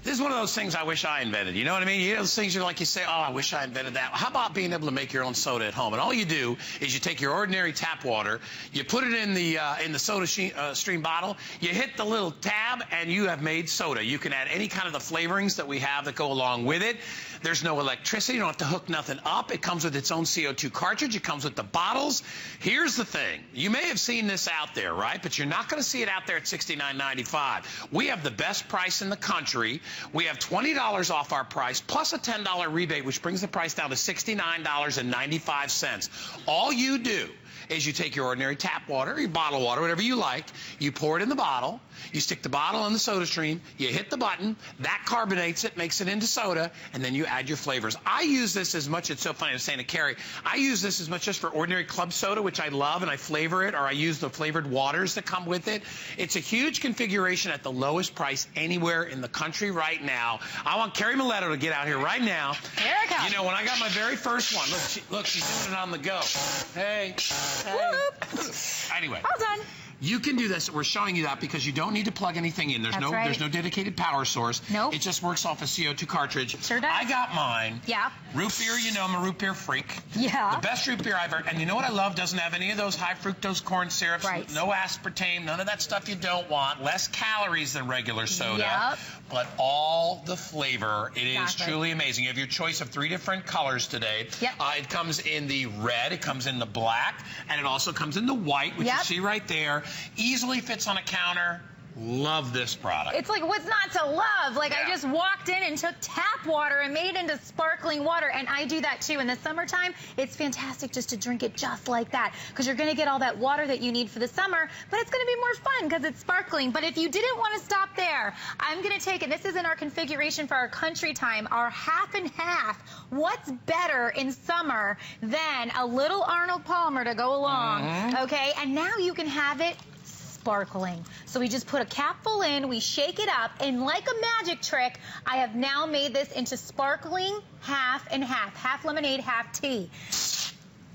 This is one of those things I wish I invented. You know what I mean? You know those things you're like, you say, oh, I wish I invented that. How about being able to make your own soda at home? And all you do is you take your ordinary tap water, you put it in the soda stream bottle, you hit the little tab, and you have made soda. You can add any kind of the flavorings that we have that go along with it. There's no electricity. You don't have to hook nothing up. It comes with its own CO2 cartridge. It comes with the bottles. Here's the thing. You may have seen this out there, right? But you're not going to see it out there at $69.95. We have the best price in the country. We have $20 off our price, plus a $10 rebate, which brings the price down to $69.95. All you do is you take your ordinary tap water, your bottled water, whatever you like, you pour it in the bottle, you stick the bottle in the soda stream, you hit the button, that carbonates it, makes it into soda, and then you add your flavors. I use this as much, it's so funny, I was saying to Carrie, I use this as much just for ordinary club soda, which I love, and I flavor it, or I use the flavored waters that come with it. It's a huge configuration at the lowest price anywhere in the country right now. I want Carrie Miletto to get out here right now. Here it comes. You know, when I got my very first one, look, she's doing it on the go. Hey. Anyway. Well done. You can do this. We're showing you that because you don't need to plug anything in. There's there's no dedicated power source. Nope. It just works off a CO2 cartridge. Sure does. I got mine. Yeah. Root beer, you know, I'm a root beer freak. Yeah. The best root beer I've ever. And you know what I love? Doesn't have any of those high fructose corn syrups. Right. No aspartame. None of that stuff you don't want. Less calories than regular soda. Yep. But all the flavor. It is Exactly. truly amazing. You have your choice of 3 different colors today. Yep. It comes in the red, it comes in the black, and it also comes in the white, which you see right there. Easily fits on a counter. Love this product. It's like, what's not to love? Like, I just walked in and took tap water and made it into sparkling water, and I do that too. In the summertime, it's fantastic just to drink it just like that, because you're going to get all that water that you need for the summer, but it's going to be more fun because it's sparkling. But if you didn't want to stop there, I'm going to take it. This is in our configuration for our country time, our half and half. What's better in summer than a little Arnold Palmer to go along, okay? And now you can have it sparkling. So we just put a capful in, we shake it up, and like a magic trick, I have now made this into sparkling half and half. Half lemonade, half tea.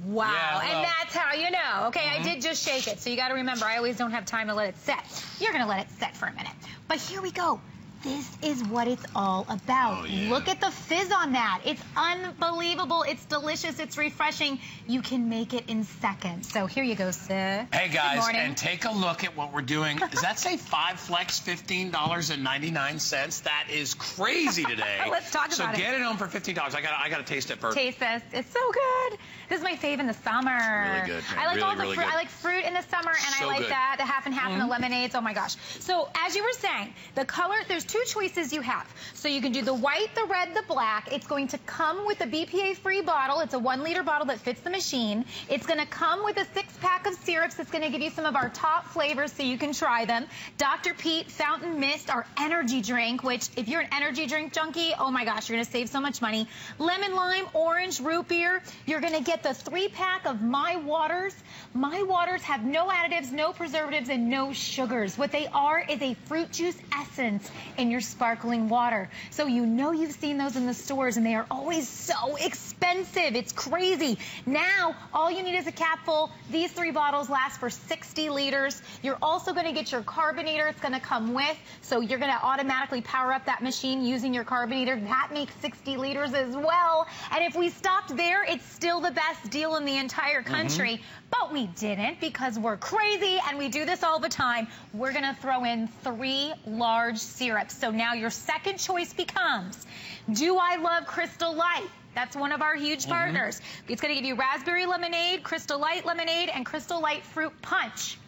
Wow. Yeah, and that's how you know. Okay, I did just shake it, so you got to remember, I always don't have time to let it set. You're going to let it set for a minute. But here we go. This is what it's all about. Look at the fizz on that. It's unbelievable. It's delicious. It's refreshing. You can make it in seconds. So here you go, sir. Hey, guys, Good morning. and take a look at what we're doing. Does that say 5 flex, $15.99? That is crazy today. Let's talk about it. So get it home for $15. I gotta taste it first. Taste this. It's so good. This is my fave in the summer. Really good. I like all the really fruit. good. I like fruit in the summer, and So I like good. that, the half and half and the lemonades. Oh my gosh. So as you were saying, the color, there's 2 choices you have. So you can do the white, the red, the black. It's going to come with a BPA-free bottle. It's a 1-liter bottle that fits the machine. It's going to come with a 6-pack of syrups that's going to give you some of our top flavors so you can try them. Dr. Pete Fountain Mist, our energy drink, which if you're an energy drink junkie, oh my gosh, you're going to save so much money. Lemon lime, orange, root beer. You're going to get the 3-pack of My Waters. My Waters have no additives, no preservatives, and no sugars. What they are is a fruit juice essence in your sparkling water. So you know you've seen those in the stores, and they are always so expensive. It's crazy. Now, all you need is a capful. These 3 bottles last for 60 liters. You're also going to get your carbonator. It's going to come with, so you're going to automatically power up that machine using your carbonator. That makes 60 liters as well. And if we stopped there, it's still the best deal in the entire country. But we didn't, because we're crazy and we do this all the time. We're going to throw in 3 large syrups. So now your second choice becomes, do I love Crystal Light? That's one of our huge partners. It's going to give you raspberry lemonade, Crystal Light lemonade, and Crystal Light fruit punch.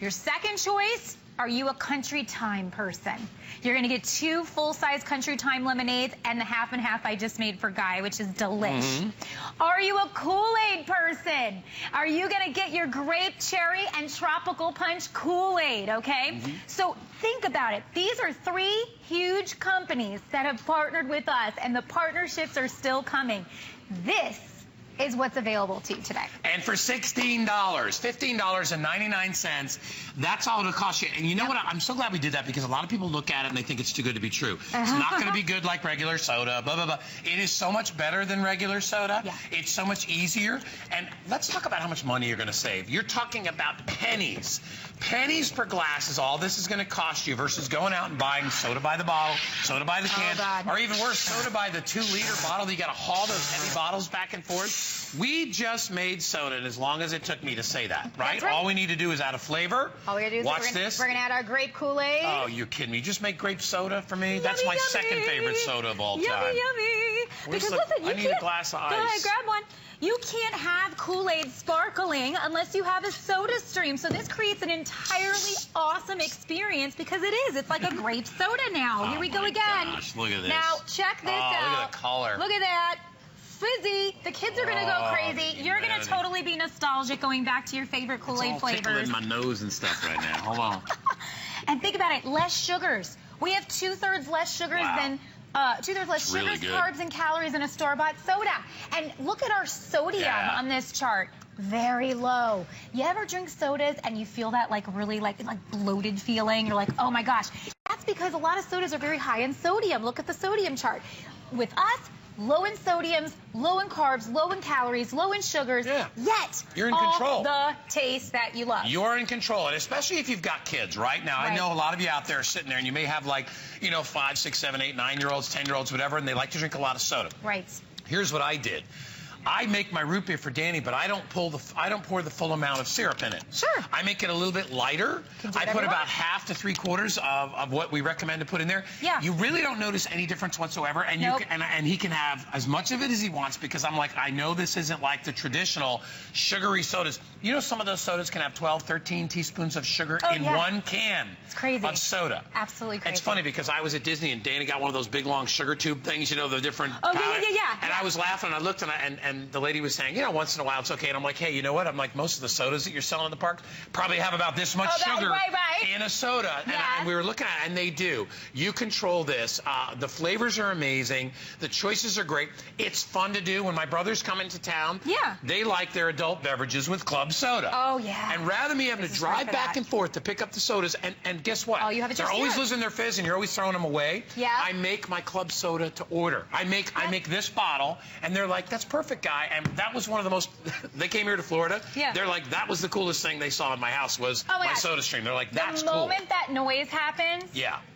Your second choice, are you a country time person? You're going to get 2 full-size country time lemonades and the half and half I just made for Guy, which is delish. Are you a Kool-Aid person? Are you going to get your grape, cherry, and tropical punch Kool-Aid, okay? So think about it. These are 3 huge companies that have partnered with us, and the partnerships are still coming. This is what's available to you today. And for $16, $15.99, that's all it'll cost you. And you know what? I'm so glad we did that because a lot of people look at it and they think it's too good to be true. It's not going to be good like regular soda, blah, blah, blah. It is so much better than regular soda. Yeah. It's so much easier. And let's talk about how much money you're going to save. You're talking about pennies. Pennies per glass is all this is going to cost you versus going out and buying soda by the bottle, soda by the can, or even worse, soda by the 2-liter bottle. You got to haul those heavy bottles back and forth. We just made soda as long as it took me to say that, right? That's right. All we need to do is add a flavor. All we gotta do is watch we're this. We're gonna add our grape Kool-Aid. Oh, you're kidding me. Just make grape soda for me? That's Yummy, my yummy. second favorite soda of all time. Yummy. Because listen, you I need a glass of ice. Go ahead, grab one. You can't have Kool-Aid sparkling unless you have a soda stream. So this creates an entirely awesome experience because it is. It's like a grape soda now. Oh, Here we go my again. Gosh, look at this. Now, check this out. Look at the color. Look at that. Fizzy. The kids are going to go crazy. You're going to totally be nostalgic going back to your favorite Kool-Aid flavors. It's all tickling my nose and stuff right now. Hold on. And think about it. Less sugars. We have 2/3 less sugars than... 2/3 less really sugars, good. carbs, and calories in a store-bought soda. And look at our sodium on this chart. Very low. You ever drink sodas and you feel that like really like bloated feeling? You're like, oh my gosh. That's because a lot of sodas are very high in sodium. Look at the sodium chart. With us, low in sodiums, low in carbs, low in calories, low in sugars, yet you're in all control. The taste that you love. You're in control, and especially if you've got kids, right? Now, I know a lot of you out there are sitting there, and you may have like, 5, 6, 7, 8, 9-year-olds, 10-year-olds, whatever, and they like to drink a lot of soda. Right. Here's what I did. I make my root beer for Danny, but I don't pour the full amount of syrup in it. Sure. I make it a little bit lighter. I put about half to 3/4 of what we recommend to put in there. Yeah. You really don't notice any difference whatsoever, and Nope. and he can have as much of it as he wants because I'm like, I know this isn't like the traditional sugary sodas. You know, some of those sodas can have 12, 13 teaspoons of sugar in one can. It's crazy. Of soda. Absolutely crazy. It's funny because I was at Disney and Danny got one of those big long sugar tube things, the different. Oh, yeah. And I was laughing and I looked and the lady was saying, once in a while it's okay. And I'm like, hey, you know what? I'm like, most of the sodas that you're selling in the park probably have about this much sugar in a soda. And we were looking at it, and they do. You control this. The flavors are amazing. The choices are great. It's fun to do. When my brothers come into town, they like their adult beverages with club soda. Oh, yeah. And rather than me having to drive back and forth to pick up the sodas, and guess what? Oh, you have it They're always losing their fizz, and you're always throwing them away. Yeah. I make my club soda to order. I make this bottle, and they're like, that's perfect, guy. And that was one of the most, they came here to Florida. Yeah. They're like, that was the coolest thing they saw in my house was my soda stream. They're like, that's cool. The moment that noise happens,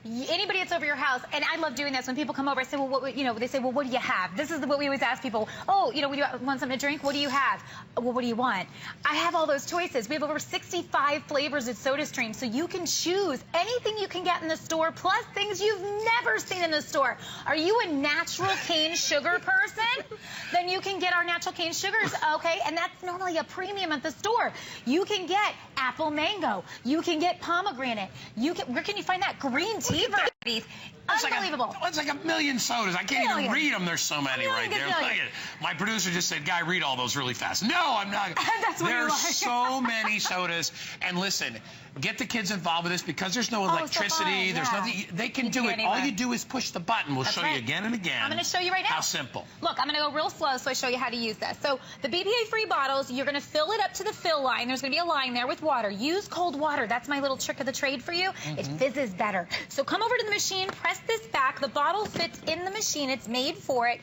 anybody that's over your house, and I love doing this when people come over, I say, well, they say, well, what do you have? This is what we always ask people. Oh, we want something to drink? What do you have? Well, what do you want? I have all those choices. We have over 65 flavors of SodaStream, so you can choose anything you can get in the store, plus things you've never seen in the store. Are you a natural cane sugar person? Then you can get our natural cane sugars, okay? And that's normally a premium at the store. You can get apple mango. You can get pomegranate. Where can you find that? Green tea varieties. Unbelievable. It's like a million sodas. I can't even read them. There's so many right there. Look at it. My producer just said, Guy, read all those really fast. No, I'm not. That's what There's so many sodas. And listen, get the kids involved with this because there's no electricity. There's nothing. They can do it. All you do is push the button. We'll show you again and again. I'm going to show you right now. How simple. Look, I'm going to go real slow so I show you how to use this. So the BPA-free bottles, you're going to fill it up to the fill line. There's going to be a line there with water. Use cold water. That's my little trick of the trade for you. It fizzes better. So come over to the machine, press this back. The bottle fits in the machine. It's made for it.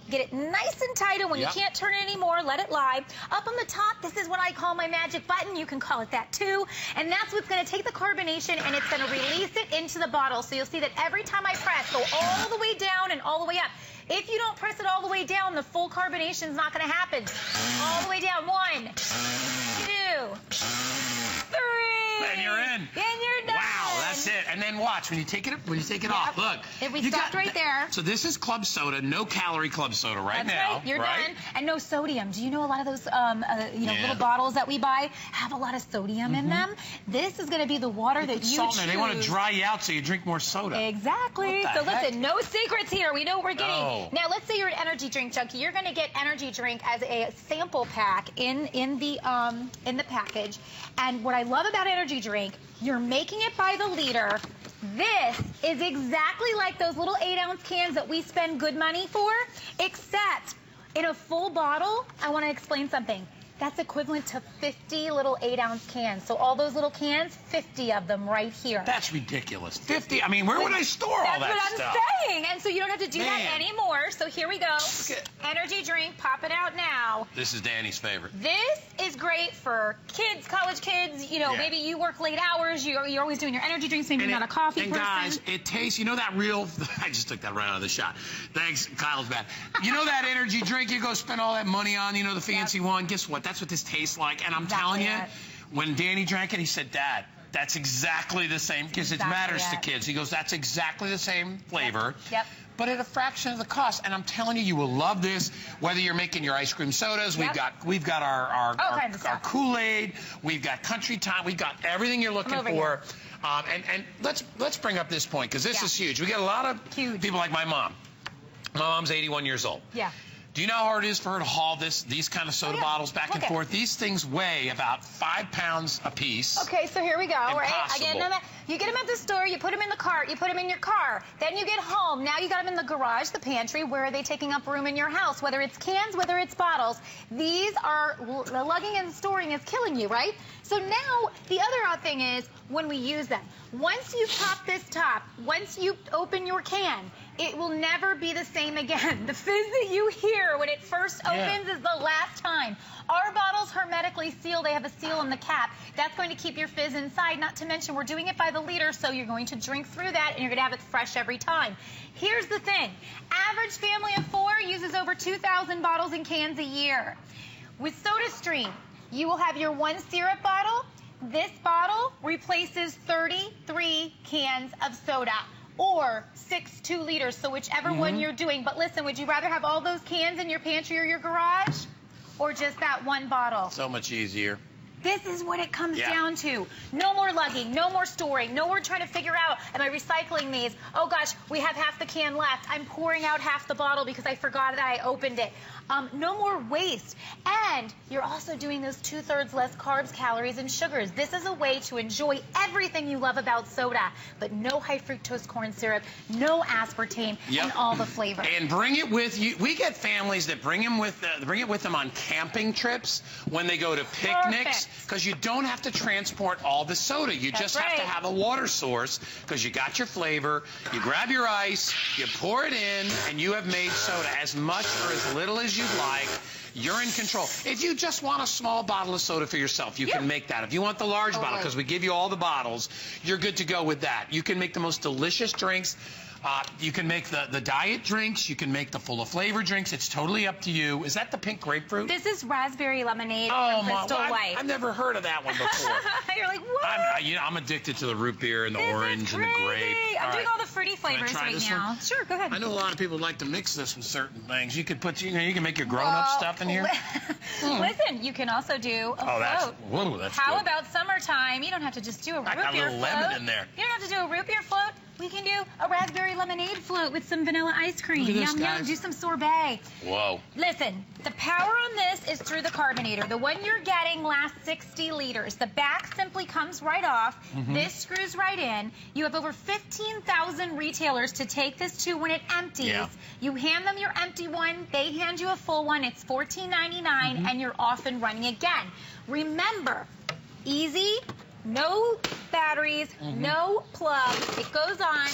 Get it nice and tight, and when you can't turn it anymore, let it lie. Up on the top, this is what I call my magic button. You can call it that too. And that's what's going to take the carbonation, and it's going to release it into the bottle. So you'll see that every time I press, go all the way down and all the way up. If you don't press it all the way down, the full carbonation is not going to happen. All the way down. 1, 2, 3. And you're in. And you're done. Wow, that's it. And then watch when you take it off. Look. If we stopped right there. So this is club soda, no calorie club soda now. Right. You're done. And no sodium. Do you know a lot of those little bottles that we buy have a lot of sodium in them? This is going to be the water that you choose. They want to dry you out so you drink more soda. Exactly. So listen, no secrets here. We know what we're getting. No. Now let's say you're an energy drink junkie. You're going to get energy drink as a sample pack in the package. And what I love about energy drink, you're making it by the liter. This is exactly like those little 8-ounce cans that we spend good money for, except In a full bottle, I want to explain something. That's equivalent to 50 little 8-ounce cans. So all those little cans, 50 of them right here. That's ridiculous. 50? I mean, where would I store all that stuff? That's what I'm saying. And so you don't have to do that anymore. So here we go. Energy drink, pop it out now. This is Danny's favorite. This is great for kids, college kids. You know, maybe you work late hours. You're always doing your energy drinks. Maybe you're not a coffee person. And guys, it tastes, you know that real, I just took that right out of the shot. Thanks, Kyle's bad. You know that energy drink you go spend all that money on, you know, the fancy one? Guess what? That's what this tastes like. And I'm telling you, when Danny drank it, he said, Dad, that's exactly the same, because it matters to kids. He goes, that's exactly the same flavor. Yep. But at a fraction of the cost. And I'm telling you, you will love this. Whether you're making your ice cream sodas, we've got our Kool-Aid, we've got Country Time, we've got everything you're looking for. And let's bring up this point, because this is huge. We get a lot of people like my mom. My mom's 81 years old. Yeah. Do you know how hard it is for her to haul these kind of soda bottles back and forth? These things weigh about 5 pounds a piece. Okay, so here we go. Impossible. Right? You get them at the store, you put them in the cart, you put them in your car. Then you get home. Now you got them in the garage, the pantry. Where are they taking up room in your house? Whether it's cans, whether it's bottles. These are, lugging and storing is killing you, right? So now, the other odd thing is when we use them. Once you pop this top, once you open your can, it will never be the same again. The fizz that you hear when it first opens is the last time. Our bottles hermetically seal. They have a seal on the cap. That's going to keep your fizz inside. Not to mention, we're doing it by the liter, so you're going to drink through that, and you're going to have it fresh every time. Here's the thing. Average family of 4 uses over 2,000 bottles and cans a year. With SodaStream, you will have your 1 syrup bottle. This bottle replaces 33 cans of soda, or 6 2-liters, so whichever one you're doing. But listen, would you rather have all those cans in your pantry or your garage, or just that one bottle? So much easier. This is what it comes down to. No more lugging, no more storing, no more trying to figure out, am I recycling these? Oh gosh, we have half the can left. I'm pouring out half the bottle because I forgot that I opened it. No more waste. And you're also doing those 2/3 less carbs, calories, and sugars. This is a way to enjoy everything you love about soda, but no high fructose corn syrup, no aspartame, and all the flavor. And bring it with you. We get families that bring it with them on camping trips when they go to picnics, because you don't have to transport all the soda. You just have to have a water source, because you got your flavor, you grab your ice, you pour it in, and you have made soda as much or as little as you'd like. You're in control. If you just want a small bottle of soda for yourself, you can make that. If you want the large bottle, because we give you all the bottles, you're good to go with that. You can make the most delicious drinks. You can make the diet drinks. You can make the full of flavor drinks. It's totally up to you. Is that the pink grapefruit? This is raspberry lemonade from Crystal White. I've never heard of that one before. You're like, what? I'm addicted to the root beer and the orange and the grape. I'm doing all the fruity flavors right now. Sure, go ahead. I know a lot of people like to mix this with certain things. You could put, you can make your grown-up stuff in here. Listen, you can also do a float. That's How good. about summertime? You don't have to just do a root beer float. I got a little lemon in there. You don't have to do a root beer float. We can do a raspberry lemonade float with some vanilla ice cream. Look at this, Yum, yum. Do some sorbet. Whoa. Listen, the power on this is through the carbonator. The one you're getting lasts 60 liters. The back simply comes right off. This screws right in. You have over 15,000 retailers to take this to when it empties. You hand them your empty one. They hand you a full one. It's $14.99, and you're off and running again. Remember, easy. No batteries, no plugs. It goes on,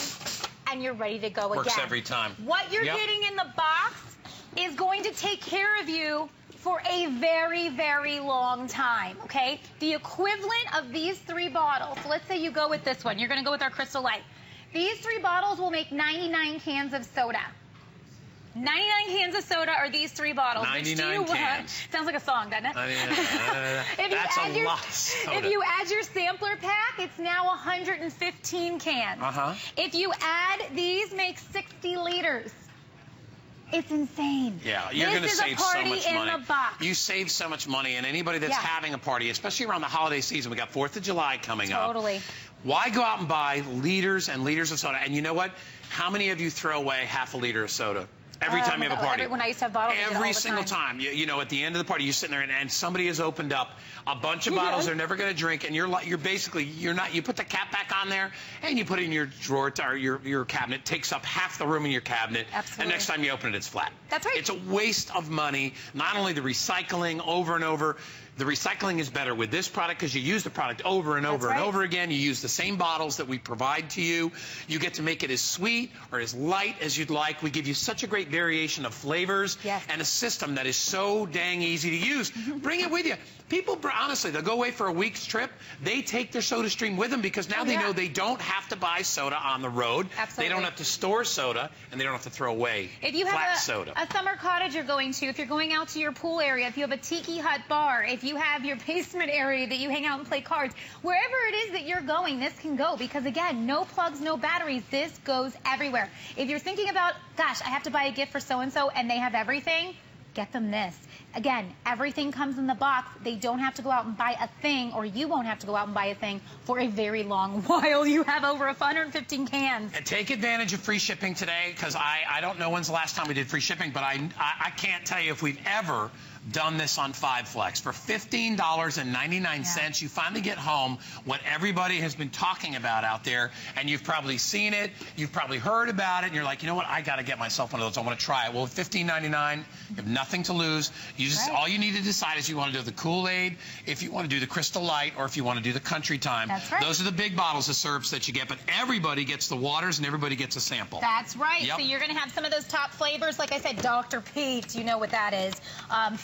and you're ready to go again. Works every time. What you're getting in the box is going to take care of you for a very, very long time, okay? The equivalent of these 3 bottles, so let's say you go with this one. You're going to go with our Crystal Light. These 3 bottles will make 99 cans of soda. 99 cans of soda are these 3 bottles. 99 cans. Sounds like a song, doesn't it? That's a lot of soda. If you add your sampler pack, it's now 115 cans. If you add these, make 60 liters. It's insane. Yeah, you're going to save so much money. This is a party in the box. You save so much money, and anybody that's having a party, especially around the holiday season, we got 4th of July coming up. Totally. Why go out and buy liters and liters of soda? And you know what? How many of you throw away half a liter of soda Every time you have a party. When I used to have bottles, every single time. You know, at the end of the party, you're sitting there and somebody has opened up a bunch of bottles they're never going to drink, and you're basically, you put the cap back on there, and you put it in your drawer or your cabinet. It takes up half the room in your cabinet. Absolutely. And next time you open it, it's flat. That's right. It's a waste of money. Not only the recycling over and over. The recycling is better with this product because you use the product over and over and over again. You use the same bottles that we provide to you. You get to make it as sweet or as light as you'd like. We give you such a great variation of flavors and a system that is so dang easy to use. Bring it with you. People, honestly, they'll go away for a week's trip. They take their SodaStream with them because now they know they don't have to buy soda on the road. Absolutely. They don't have to store soda, and they don't have to throw away if you flat have soda. a summer cottage you're going to, if you're going out to your pool area, if you have a tiki hut bar, if you have your basement area that you hang out and play cards, wherever it is that you're going, this can go because, again, no plugs, no batteries. This goes everywhere. If you're thinking about, gosh, I have to buy a gift for so-and-so and they have everything, get them this. Again, everything comes in the box. They don't have to go out and buy a thing, or you won't have to go out and buy a thing for a very long while. You have over 115 cans. And take advantage of free shipping today, because I don't know when's the last time we did free shipping, but I can't tell you if we've ever done this on 5 Flex. For $15.99, you finally get home what everybody has been talking about out there, and you've probably seen it, you've probably heard about it, and you're like, you know what, I got to get myself one of those. I want to try it. Well, with $15.99, you have nothing to lose. You just all you need to decide is you want to do the Kool-Aid, if you want to do the Crystal Light, or if you want to do the Country Time. That's right. Those are the big bottles of syrups that you get, but everybody gets the waters and everybody gets a sample. That's right. Yep. So you're going to have some of those top flavors. Like I said, Dr. Pete, you know what that is.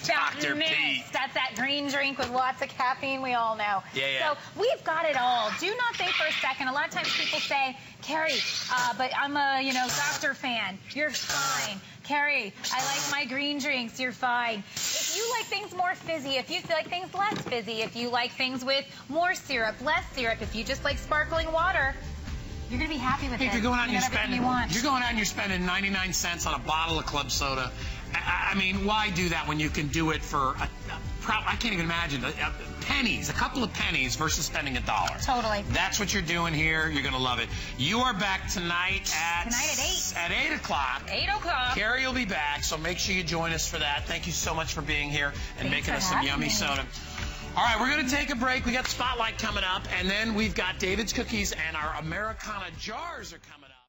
Dr. Pete. That's that green drink with lots of caffeine, we all know. Yeah. So we've got it all. Do not think for a second. A lot of times people say, Carrie, but I'm a, Dr. fan. You're fine. Carrie, I like my green drinks. You're fine. If you like things more fizzy, if you like things less fizzy, if you like things with more syrup, less syrup, if you just like sparkling water, you're going to be happy with it. If you're going out and you're spending 99 cents on a bottle of club soda, I mean, why do that when you can do it for I can't even imagine pennies, a couple of pennies versus spending $1. Totally. That's what you're doing here. You're going to love it. You are back tonight at 8. At 8 o'clock. 8 o'clock. Carrie will be back, so make sure you join us for that. Thank you so much for being here and making us some yummy soda. All right, we're going to take a break. We got Spotlight coming up, and then we've got David's Cookies, and our Americana jars are coming up.